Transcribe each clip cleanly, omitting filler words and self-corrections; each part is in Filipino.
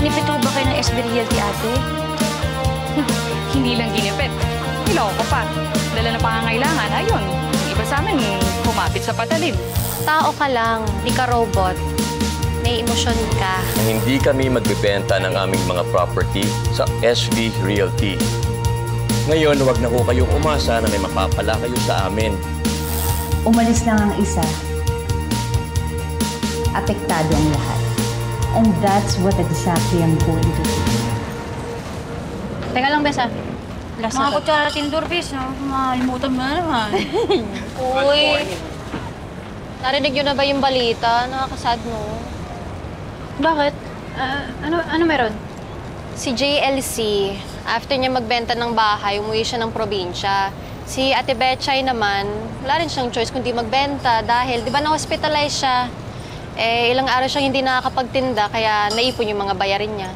Ginipit ba kayo ng SB Realty, ate? Hindi lang ginipit. Niloko ko pa. Dala na pangangailangan, ayun. Iba sa amin, kumapit sa patalim. Tao ka lang, di ka robot. May emosyon ka. Hindi kami magbebenta ng aming mga property sa SV Realty. Ngayon, huwag na ko kayong umasa na may mapapala kayo sa amin. Umalis lang ang isa. Apektado ang lahat. And that's what exactly I'm going to do. Teka lang, Besa. Mga kutsara tindor, bis, no? Malimutan mo na naman. Uy. Narinig nyo na ba yung balita? Nakakasad mo. Bakit? Ano meron? Si JLC, after niya magbenta ng bahay, umuwi siya ng probinsya. Si Ate Betchay naman, wala rin siyang choice kundi magbenta dahil, di ba na-hospitalize siya? Eh, ilang araw siyang hindi nakakapagtinda, kaya naipon yung mga bayarin niya.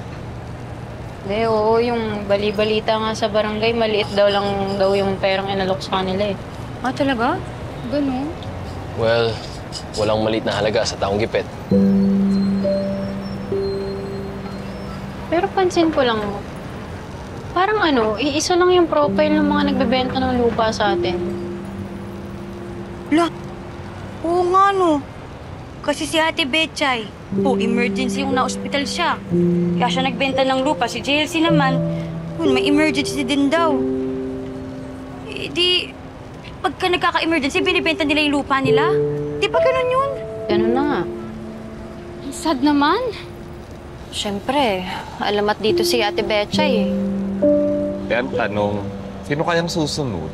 Hindi, oo. Yung bali-balita nga sa barangay, maliit daw lang daw yung perang inalok sa kanila eh. Ah, talaga? Ganun. Well, walang maliit na halaga sa taong gipit. Pero pansin ko lang, parang iisa lang yung profile ng mga nagbebenta ng lupa sa atin. La, oo nga, no. Kasi si Ate Betchay, emergency yung na-hospital siya. Kaya siya nagbenta ng lupa. Si JLC naman, may emergency din daw. Eh, di, pagka nagkaka-emergency, binibenta nila yung lupa nila. Di ba ganun yun? Ganun na nga. Sad naman. Siyempre, alamat dito si Ate Betchay eh. Kaya ang tanong, sino kayang susunod?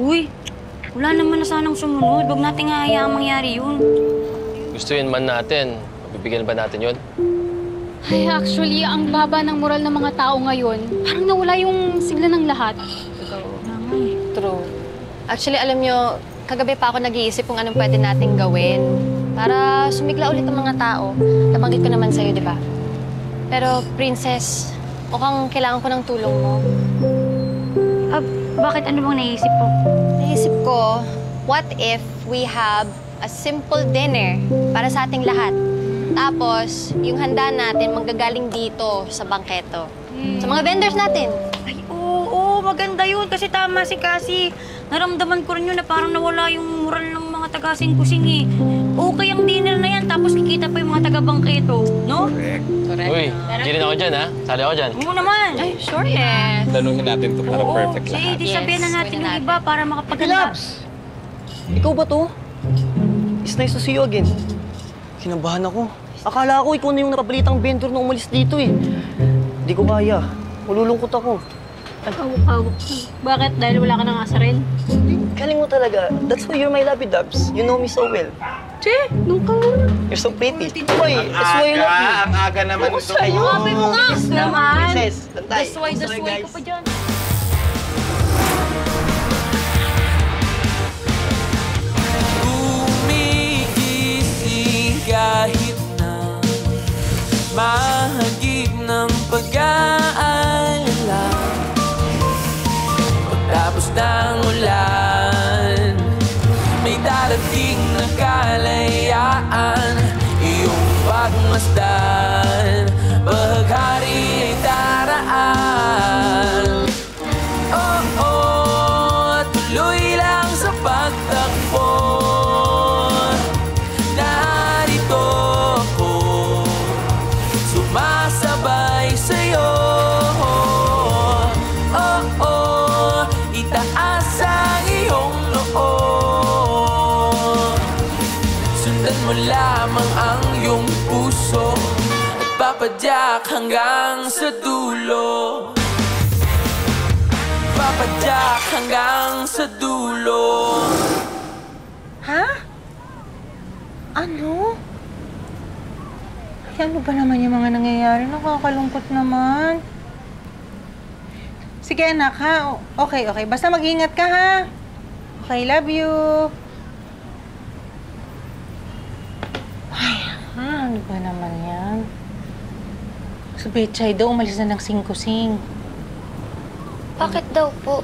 Uy, wala naman na sanang sumunod. Huwag natin hayaang mangyari yun. Gustuin man natin, mabibigyan ba natin yun? Ay, actually, ang baba ng moral ng mga tao ngayon, parang nawala yung sigla ng lahat. True. Actually, alam nyo, kagabi pa ako nag-iisip kung anong pwede nating gawin para sumigla ulit ang mga tao. Nabanggit ko naman sa'yo, di ba? Pero, Princess, mukhang kailangan ko ng tulong mo. Bakit? Ano bang naisip mo? Naisip ko, what if we have a simple dinner para sa ating lahat? Tapos, yung handa natin manggagaling dito sa bangketo. Sa mga vendors natin. Ay, oo, maganda yun. Kasi tama si Cassie. Naramdaman ko rin yun na parang nawala yung moral ng mga taga-sing-kusing eh. Okay ang dinner na yan, tapos kikita pa yung mga taga-bangketo, no? Correct. Uy, hindi rin ako dyan, ha? Sali ako dyan. Oo naman. Ay, sure yes. Planuhin natin to para perfect lahat. Di sabihan na natin yung iba para makapaganda. Labs! Ikaw ba to? It's nice to see you again. Kinabahan ako. Akala ko ikaw na yung napabalitang vendor na umalis dito eh. Hindi ko kaya. Malulungkot ako. Bakit? Dahil wala ka ng asarel? Galing mo talaga. That's why you're my lovey dubs. You know me so well. Che, nung ka muna. You're so pretty. Boy, that's why I love you. Ang aga naman ito. Sa'yo. Kapay mo nga! Naman! Princess, tantay. That's why ka pa dyan. Gumigising kahit na mahagip ng pag-aalala. Pagtapos ng ulan, may darating na kalayaan. Iyong pagmasdan, bahaghari ay daraan. Tuloy lang sa pagtakbo. Narito ako, sumasabay sa'yo. Itaas ang iyong noo. Sundan mo lamang ang iyong puso at papadyak hanggang sa dulo. Papadyak hanggang sa dulo. Ha? Ano? Ay, ano ba naman yung mga nangyayari? Nakakalungkot naman. Sige, anak, ha? Okay. Basta mag-ingat ka, ha? Okay, love you. Ay, ano ba naman yan? Si Betchay daw, umalis na ng sing-kusing. Bakit daw po?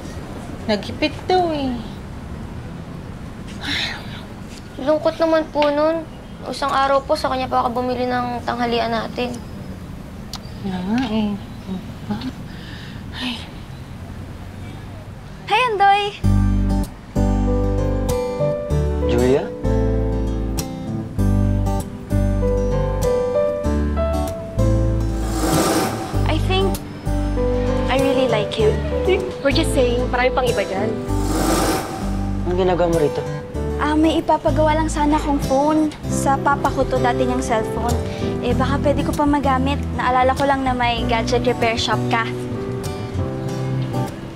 Nagipit daw, eh. Lungkot naman po nun. Isang araw po sa kanya pa ako bumili ng tanghalian natin. eh. Hi, Andoy! Julia? I think I really like him. We're just saying, marami pang iba dyan. Anong ginagawa mo rito? May ipapagawa lang sana akong phone. Sa papa ko to, dati niyang cellphone. Baka pwede ko pa magamit. Naalala ko lang na may gadget repair shop ka.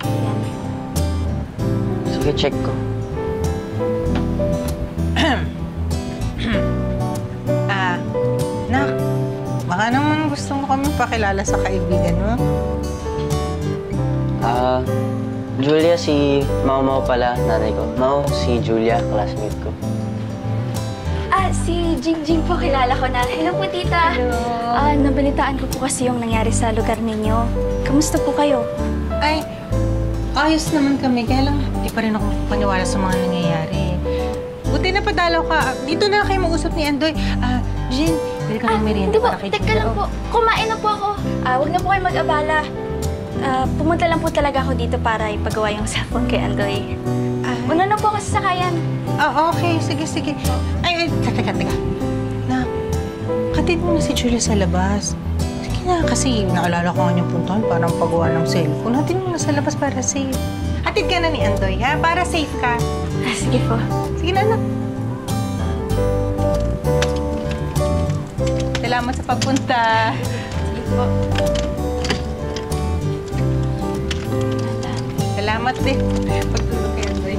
Ayan. Sige, check ko. Nak, baka naman gusto mo kami pakilala sa kaibigan mo. Julia, si Mau pala, nanay ko. Mau, si Julia, classmate ko. Si Jingjing po, kilala ko na. Hello po, tita. Hello. Nabalitaan ko po kasi yung nangyari sa lugar ninyo. Kamusta po kayo? Ay, ayos naman kami. Kaya lang, di pa rin ako paniwala sa mga nangyayari. Buti na padalaw ka. Dito na kayo mag-usap ni Andoy. Jin, bili ka ng merienda para kay Julia. Teka lang po. Kumain na po ako. Huwag na po kayo mag-abala. Pumunta lang po talaga ako dito para ipagawa yung cellphone kay Andoy. Una na po ako sa sakayan. Okay. Sige. Ay, teka. Na, katid mo na si Julia sa labas. Sige na, kasi naalala ko nga niyong puntahan para pagawa ng cellphone. Hatid mo na sa labas para safe. Hatid ka na ni Andoy, ha? Para safe ka. Sige po. Sige na, anak. Salamat sa pagpunta. Sige po. Salamat din. Pagtulog kay Andoy.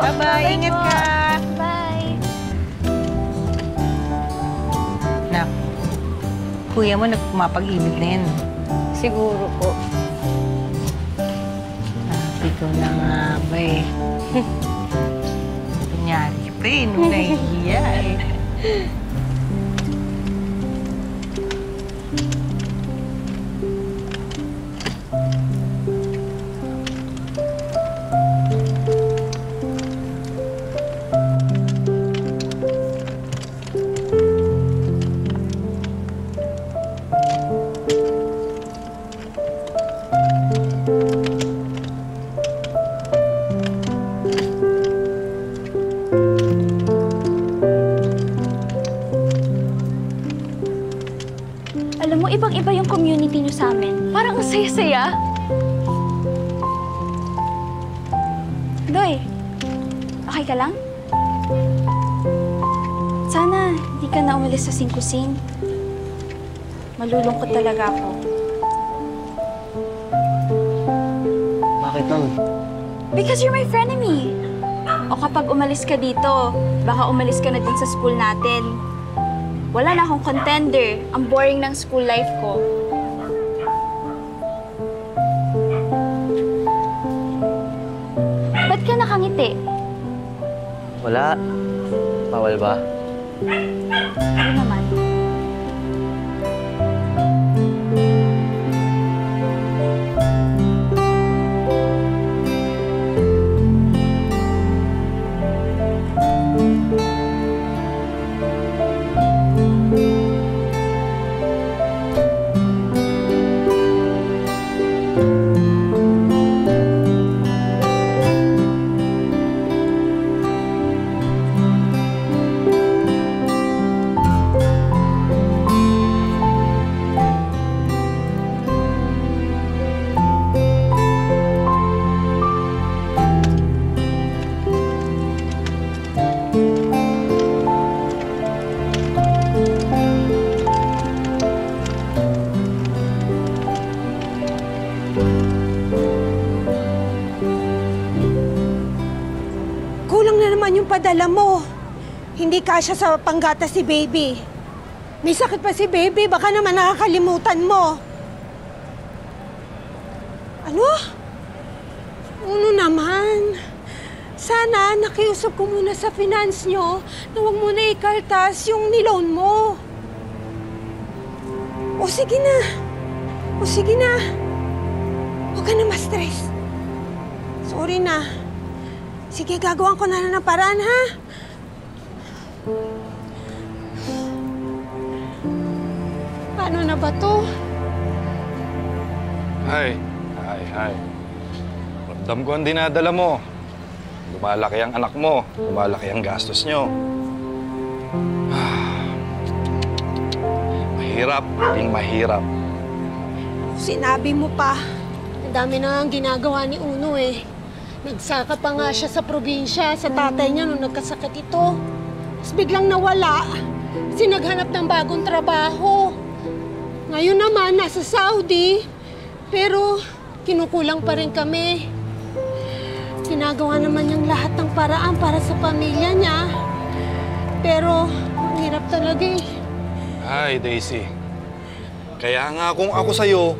Bye-bye. Ingat ka. Bye. Nak, kuya mo nagpumapag-ibig na yan. Siguro po. Ikaw na nga ba eh. Kunyari pa eh, nung nahihiya eh. Alam mo, ibang-iba yung community niyo sa amin. Parang ang saya-saya. Doy, okay ka lang? Sana hindi ka na umalis sa singkusing. Malulungkot talaga ako. Bakit naman? Because you're my frenemy. O kapag umalis ka dito, baka umalis ka na din sa school natin. Wala na akong contender. Ang boring ng school life ko. Ba't ka nakangiti? Wala. Bawal ba? Ano naman? Yung padala mo. Hindi kasya sa panggata si baby. May sakit pa si baby, baka naman nakakalimutan mo. Ano? Ano naman? Sana nakiusap ko muna sa finance nyo na huwag muna ikaltas yung niloan mo. O sige na. Huwag ka na ma-stress. Sorry na. Sige, gagawan ko na ng paraan, ha? na ba to? Ay. Ramdam ko ang dinadala mo. Lumalaki ang anak mo. Lumalaki ang gastos nyo. Mahirap, din mahirap. Sinabi mo pa. Ang dami na ang ginagawa ni Uno eh. Nagsaka pa nga siya sa probinsya, sa tatay niya nung nagkasakit ito. Tapos biglang nawala. Kasi naghanap ng bagong trabaho. Ngayon naman, nasa Saudi. Pero kinukulang pa rin kami. Ginagawa naman niyang lahat ng paraan para sa pamilya niya. Pero ang hirap talaga eh. Ay, Daisy. Kaya nga kung ako sa'yo,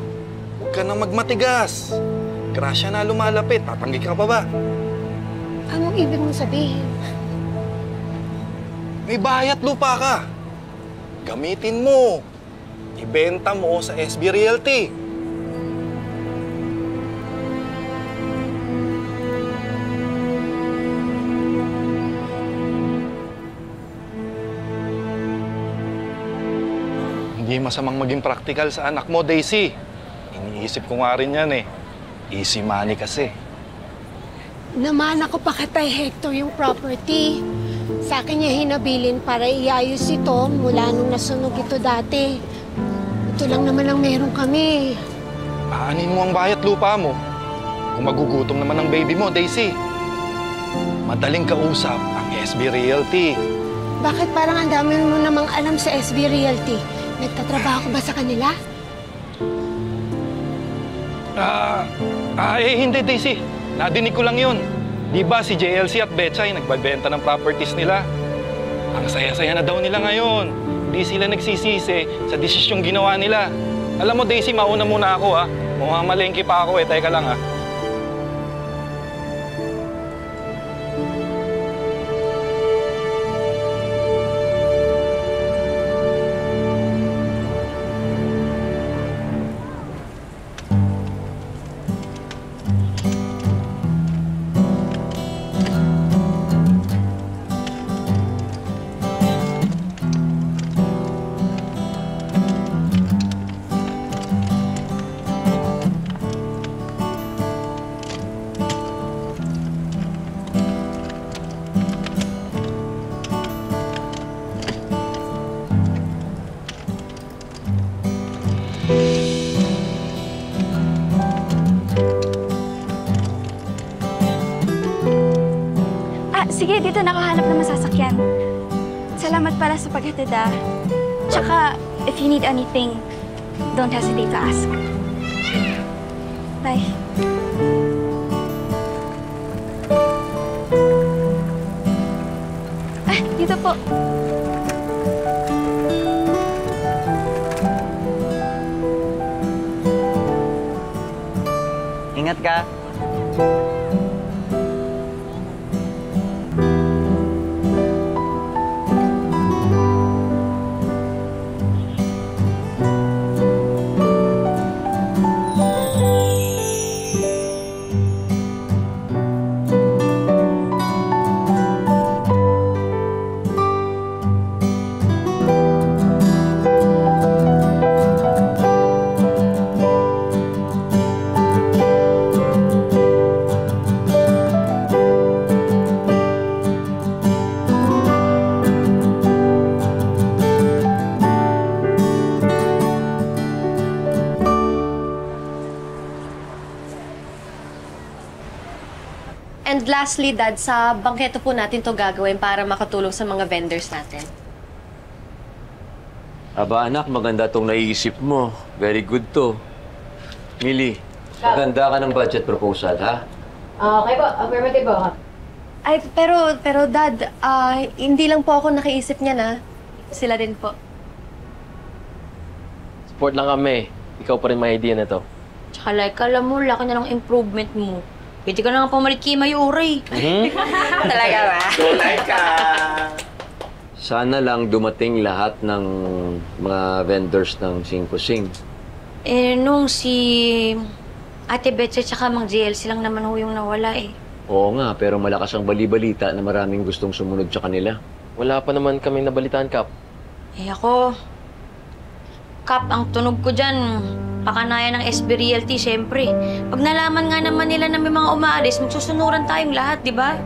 huwag ka na magmatigas. Grasya na lumalapit. Tatanggi ka pa ba? Anong ibig mong sabihin? May bahay at lupa ka. Gamitin mo. Ibenta mo sa SB Realty. Hindi masamang maging praktikal sa anak mo, Daisy. Iniisip ko nga rin yan eh. Easy money kasi. Namana ko pa kay Hector yung property. Sa akin niya hinabilin para iayos ito mula nung nasunog ito dati. Ito lang naman ang meron kami. Aanin mo ang bayat lupa mo. Kung magugutom naman ang baby mo, Daisy. Madaling kausap ang SB Realty. Bakit parang ang dami mo namang alam sa SB Realty? Nagtatrabaho ka ba sa kanila? Hindi, Daisy. Nadinig ko lang yun. Di ba si JLC at Betchay nagbabenta ng properties nila? Ang saya-saya na daw nila ngayon. Hindi sila nagsisisi sa desisyong ginawa nila. Alam mo, Daisy, mauna muna ako, ha? Mamamalengke pa ako, eh. Teka lang, ha? Sige, dito nakahanap ng masasakyan. Salamat pala sa paghatid, ah. Tsaka, if you need anything, don't hesitate to ask. Bye. Dito po. Ingat ka. And lastly, Dad, sa bangketo po natin to gagawin para makatulong sa mga vendors natin. Aba anak, maganda tong naiisip mo. Very good to. Millie, maganda ka ng budget proposal, ha? Okay po, affirmative po. Ay, pero Dad, hindi lang po ako nakaisip niya na. Sila din po. Support lang kami. Ikaw pa rin may idea na to. Tsaka like, alam mo, laki na ng improvement mo. Pwede ka na nga pamalit kay Mayuri. Talaga ba? Tulay ka! Sana lang dumating lahat ng mga vendors ng Sing. Nung si Ate Betsa tsaka Mang JL silang naman ho yung nawala eh. Oo nga, pero malakas ang bali-balita na maraming gustong sumunod sa kanila. Wala pa naman kaming nabalitaan, Kap. Ako, Kap, ang tunog ko dyan, pakanayan ng SB Realty, syempre. Pag nalaman nga naman nila na may mga umaalis, magsusunuran tayong lahat, di ba?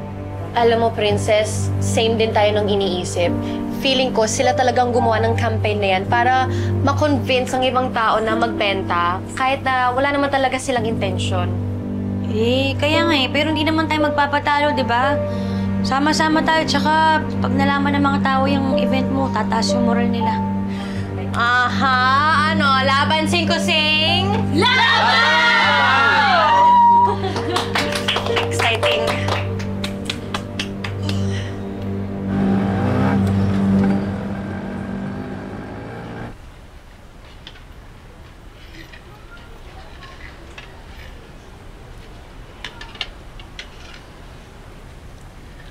Alam mo, Princess, same din tayo nung iniisip. Feeling ko, sila talagang gumawa ng campaign na yan para ma-convince ang ibang tao na magbenta kahit na wala naman talaga silang intention. Kaya nga pero hindi naman tayo magpapatalo, di ba? Sama-sama tayo, tsaka pag nalaman ng mga tao yung event mo, tataas yung moral nila. Aha! Ano? Laban sing-kusing? Laban! Exciting.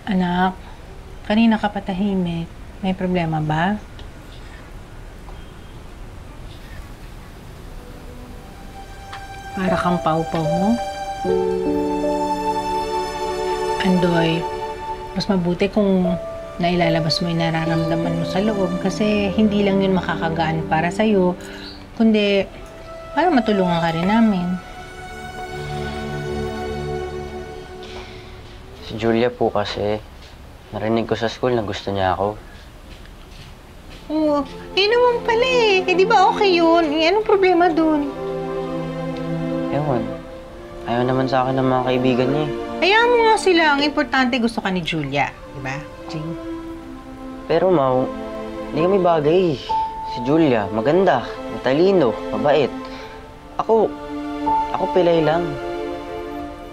Anak, kanina ka patahimik. May problema ba? Para kang pau-pau mo? Andoy, mas mabuti kung nailalabas mo yung nararamdaman mo sa loob kasi hindi lang yun makakagaan para sa'yo, kundi para matulungan ka rin namin. Si Julia po kasi, narinig ko sa school na gusto niya ako. Oo, yun naman pala eh. Eh di ba okay yun? Anong problema dun? Ewan, ayaw naman sa akin ng mga kaibigan niya eh. Hayaan mo nga sila. Ang importante gusto ka ni Julia. Di ba, Jing? Pero Mau, hindi kami bagay. Si Julia, maganda, matalino, mabait. Ako pilay lang.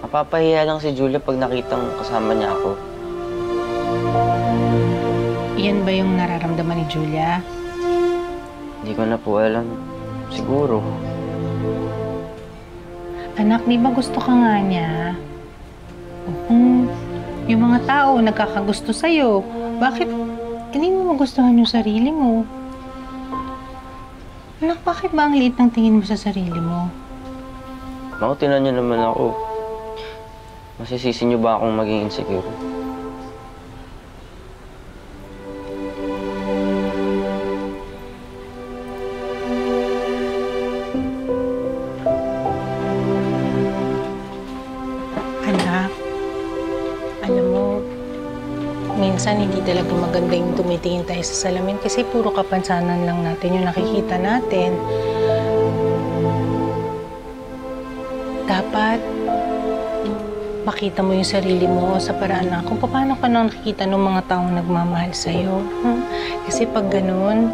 Mapapahiya lang si Julia pag nakitang kasama niya ako. Iyan ba yung nararamdaman ni Julia? Hindi ko na po alam. Siguro. Anak, di ba gusto ka nga niya? Kung yung mga tao nagkakagusto sa'yo, bakit hindi mo magustuhan yung sarili mo? Anak, bakit ba ang liit ng tingin mo sa sarili mo? Mau, tinan niyo naman ako. Masisisi niyo ba akong maging insecure? Anak, alam mo, minsan hindi talaga maganda yung tumitingin tayo sa salamin kasi puro kapansanan lang natin yung nakikita natin. Dapat makita mo yung sarili mo sa paraan na kung paano ka nakikita ng mga taong nagmamahal sa'yo. Kasi pag ganun,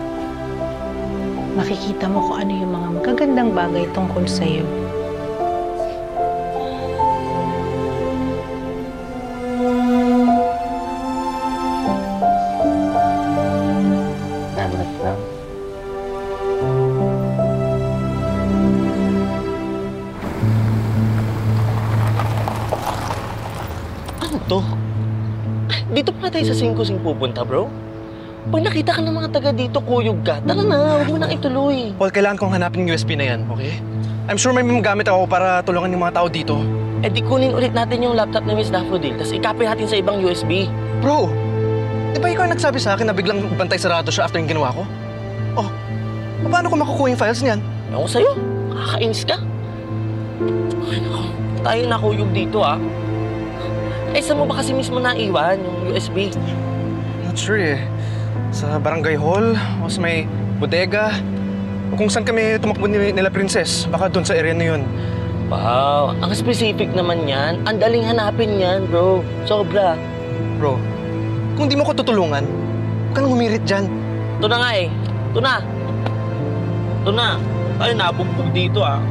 makikita mo kung ano yung mga magagandang bagay tungkol sa'yo. Salamat lang. Ano to? Dito pa tayo sa Singkusing pupunta, bro? Pag nakita ka ng mga taga dito, kuyog ka. Tara na, huwag mo nang ituloy. Paul, kailangan kong hanapin yung USB na yan, okay? I'm sure may magagamit ako para tulungan yung mga tao dito. Eh di kunin ulit natin yung laptop na Miss Daffodil, tapos i-copy natin sa ibang USB. Bro, di ba ikaw ang nagsabi sa akin na biglang bantay sarado siya after yung ginawa ko? Oh, paano ko makukuha yung files niyan? Ako sa'yo, kakainis ka. Ay, naku, tayo nakuyog dito, ah. Eh, saan mo ba kasi mismo naiwan yung USB? Not sure eh. Sa barangay hall, o sa may bodega, o kung saan kami tumakbo nila Princess. Baka doon sa area na yun. Wow, ang specific naman yan. Ang daling hanapin yan, bro. Sobra. Bro, kung di mo ko tutulungan, huwag ka nang humirit dyan. Ito na nga eh. Ito na. Ito na. Tayo nabugbog dito, ah.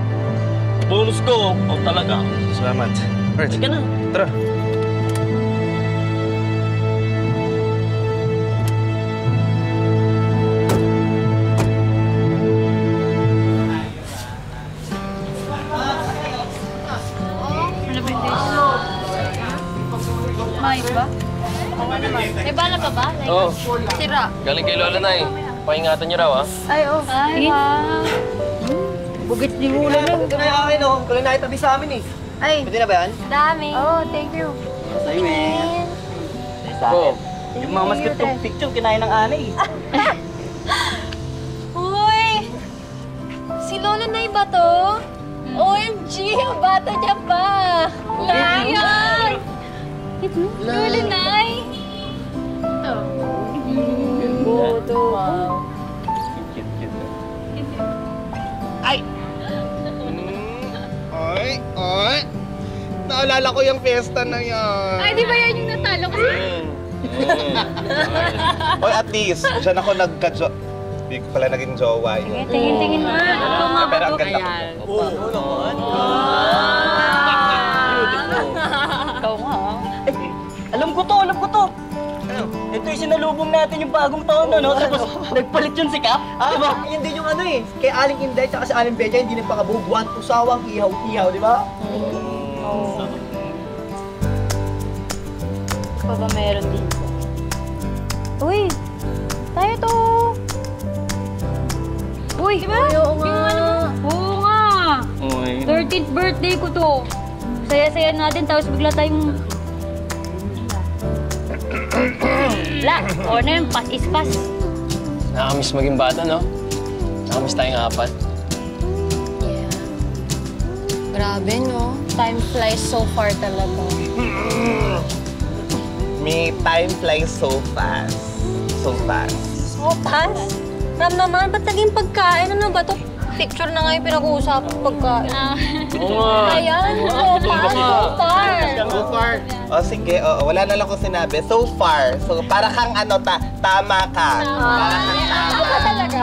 Bonus ko. Oh, talaga. Salamat. Alright. Sige na. Tara. May ba? May bala pa ba? Like, Oo. sira. Galing kay Lola na eh. Paingatan niyo raw, ha? Ay, oh. Ay, wow. Bugit di mo lang. Ito na yung akin, oh. Ito na nakitabi sa amin, eh. Ay. Pwede na ba yan? Dami. Oh, thank you. Sa'yo, eh. Sa akin. Yung mga maskot kong picture, kinain ng anay. Uy! Si Lola Nay ba to? OMG, ang bata niya pa! Lion! Lola Nay! Bodo. Ay! Ay! Naalala ko yung fiesta na yan. Ay, di ba yan yung natalo ko? Oy, at least, dyan ako nagka-jo... Hindi ko pala naging jowa yun. Tingin-tingin mo. Pero ang ganda ko. Oo naman. Ikaw nga. Alam ko to. Ito yung sinalubong natin yung bagong taon, ano? Tapos nagpalit yun si Cap. Diba? Yun din yung ano eh. Kay Aling Inday at si Aling Betcha, hindi nagpakabubuan, usawang, ihaw-ihaw, di ba? Pa ba meron dito? Uy! Tayo to! Uy! Diba? Oo nga! Oo nga! 13th birthday ko to. Saya-saya natin, tapos bigla tayong... Wala! O na yun, pass is pass. Nakakamiss maging bata, no? Nakakamiss tayong apat. Yeah. Grabe, no? Time flies so far talaga. Me, time flies so fast. So fast. So fast? Ram naman, ba't naging pagkain? Ano ba to? Picture na nga yung pinag-uusapang pagkain. Oo nga. Ayan, so far. So far. O sige, wala na lang ko sinabi. So far. So para kang ano, tama ka. Para kang tama. Baka talaga.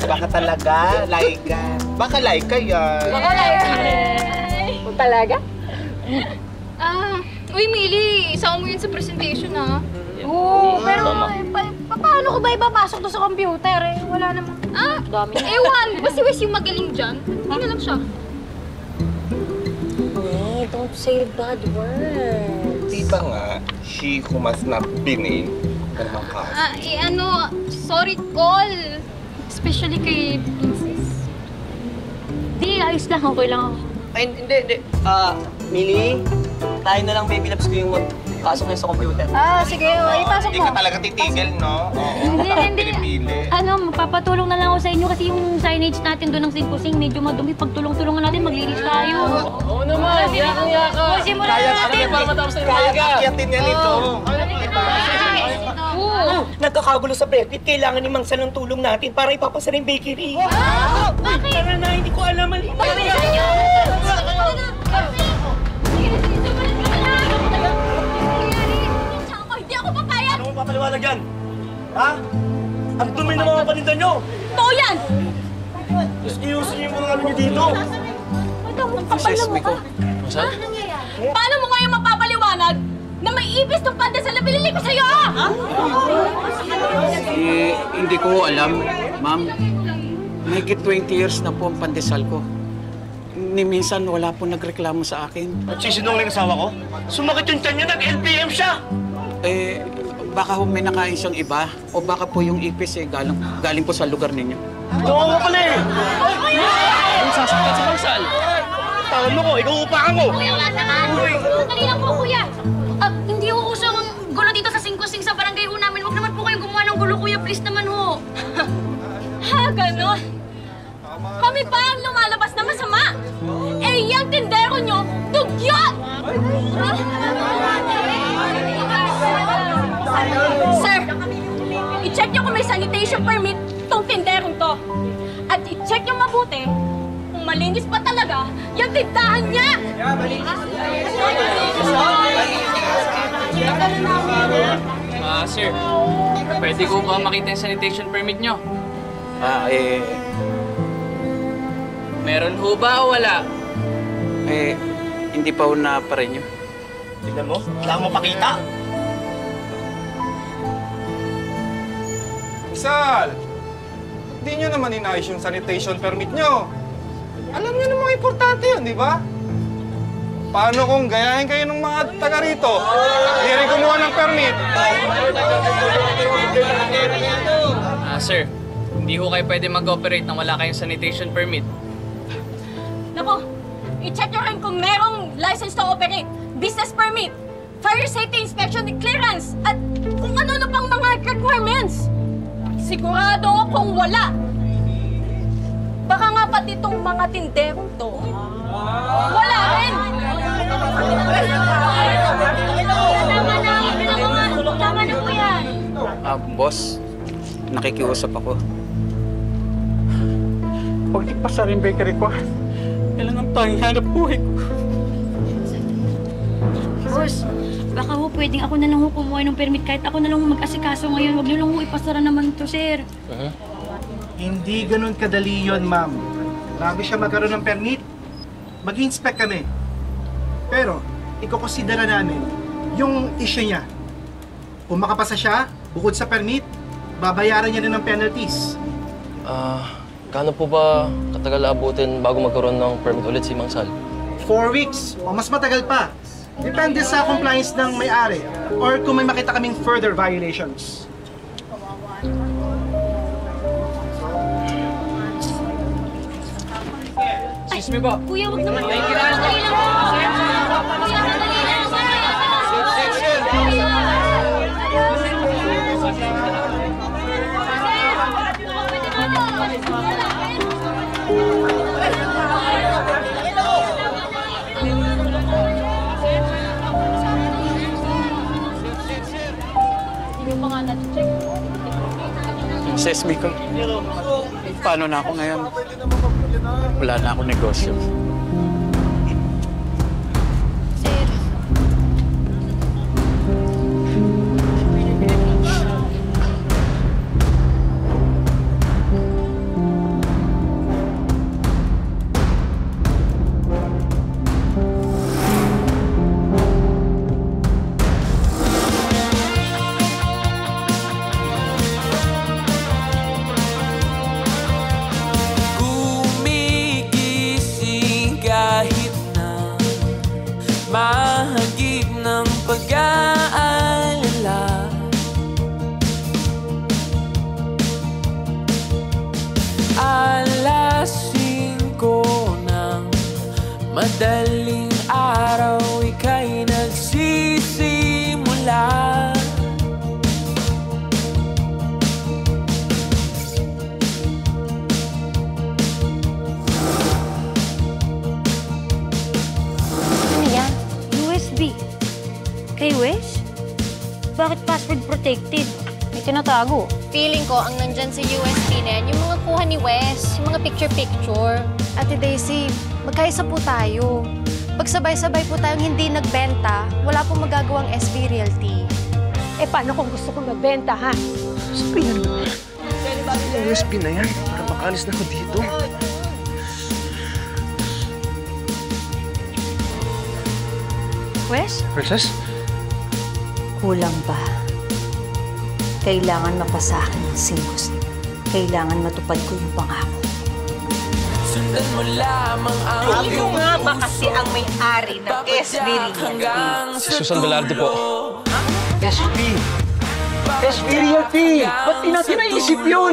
Baka talaga. Like ka. Baka like ka yan. Baka like ka. Talaga? Uy, Mili, isama mo yun sa presentation, ha? Oo, pero paano ko ba ipapasok to sa computer eh? Wala naman. Dami na. Ewan, basta-wis yung magaling dyan. Hindi na lang siya. Hey, don't say bad words. Diba nga, she who must not be named. Ganun ka. Sorry all. Especially kay Princess. Di, ayos lang. Okay lang ako. Ay, hindi. Mili, tayo na lang baby loves ko yung magpasok na sa computer. Sige, ipasok Hindi mo. ka talaga titigil, no? Oo. Hindi. Pinipili. Magpapatulong na lang ako sa inyo kasi yung signage natin doon ng Singkusing medyo madumi. Pagtulong-tulungan natin, maglinis tayo. Oo naman, yakang-yaka. Simulan na natin. Para matapos na yung Kaya umaga. kakyatin yan ito. Nagkakagulo sa Brexit, kailangan ni Mang San ng tulong natin para ipapasa rin bakery. Bakit? Tara na, hindi ko alam. Hindi ako papayag! Ano mo papaliwanag yan? Ha? Ang dumi ng mga paninda nyo! Totoo yan! Iusin niyo yung mga ano nyo dito. Saan? Paano mo ngayon mapapaliwanag na may ipis ng pandesal na binili ko sa'yo? Hindi ko alam, ma'am. Mahigit 20 years na po ang pandesal ko. Ni minsan wala po nagreklamo sa akin. At sisinungaling asawa ko? Sumakit yung tiyan niya, nag-LPM siya! Baka may nakain siyang iba. O baka po yung ipis galing po sa lugar ninyo. Oo nga pala eh! Ang sasaktan sa bagsal. Tawag mo ko, ikaw upakan ko! Kuya, wala naman! Dali lang po, kuya! Hindi ho uso ang gulo dito sa Singkusing sa barangay ho namin. Huwag naman po kayong gumawa ng gulo, kuya. Please naman ho. Ha, ganon? Kami pa ang lumalabas na masama. Yung tindero nyo, dugyot! Sir, i-check nyo kung may sanitation permit tong tinderong to. At i-check nyo mabuti kung malinis pa talaga yung tindahan niya! Sir, pwede ko ba makita yung sanitation permit nyo? Meron ho ba o wala? Hindi pa una pa rin yun. Tignan mo, wala mo pakita. Sal! Hindi nyo naman inayos yung sanitation permit nyo. Alam nyo namang importante yun, di ba? Paano kung gayahin kayo ng mga taga rito? Hindi rin kumuha ng permit. Sir, hindi ho kayo pwede mag-operate nang wala kayong sanitation permit. Nako, i-check nyo rin kung merong license to operate, business permit, fire safety inspection and clearance, at kung ano-ano pang mga requirements. Sigurado akong wala. Baka nga dapat itong mga tinderong to? Wala rin! Tama na po yan. Boss, nakikiusap ako. Huwag ipasa rin bakery ko. Kailangan tayong hanap buhay ko. Boss, baka ho pwedeng ako na lang ho kumuha ng permit kahit ako na lang mag-asikaso ngayon. Huwag niyo lang ho ipasara naman to, sir. Hindi ganun kadali yun, ma'am. Bago siya magkaroon ng permit, mag-inspect kami. Pero, ikukonsidera namin yung issue niya. Kung makapasa siya, bukod sa permit, babayaran niya rin ng penalties. Gaano po ba katagal abutin bago magkaroon ng permit ulit si Mang Sal? 4 weeks o mas matagal pa. Depende sa compliance ng may-ari or kung may makita kaming further violations. Excuse me po. Kuya, huwag naman. Thank you. Sesame ko. Paano na ako ngayon? Wala na akong negosyo. Mahagip ng pag-aalala. Alas 5 ng madaling araw, ika'y nagsisimula. Kay Wes? Bakit password protected? May tinatago. Feeling ko, ang nandyan sa USB na yan, yung mga kuha ni Wes, yung mga picture-picture. Ate Daisy, magkaisa po tayo. Pag sabay-sabay po tayong hindi nagbenta, wala pong magagawang SB Realty. Eh, paano kung gusto kong magbenta, ha? Sabihin mo. Yung USB na yan, para makalis na ako dito. Wes? Princess? Kulang pa. Kailangan mapasa akin ang simbos. Kailangan matupad ko yung pangako. Sundan mo lamang ang Iyong nga ba kasi ang may-ari ng SB Realty? Si Susan Velarde po. SB! SB Realty! Ba't di natin naisip yun?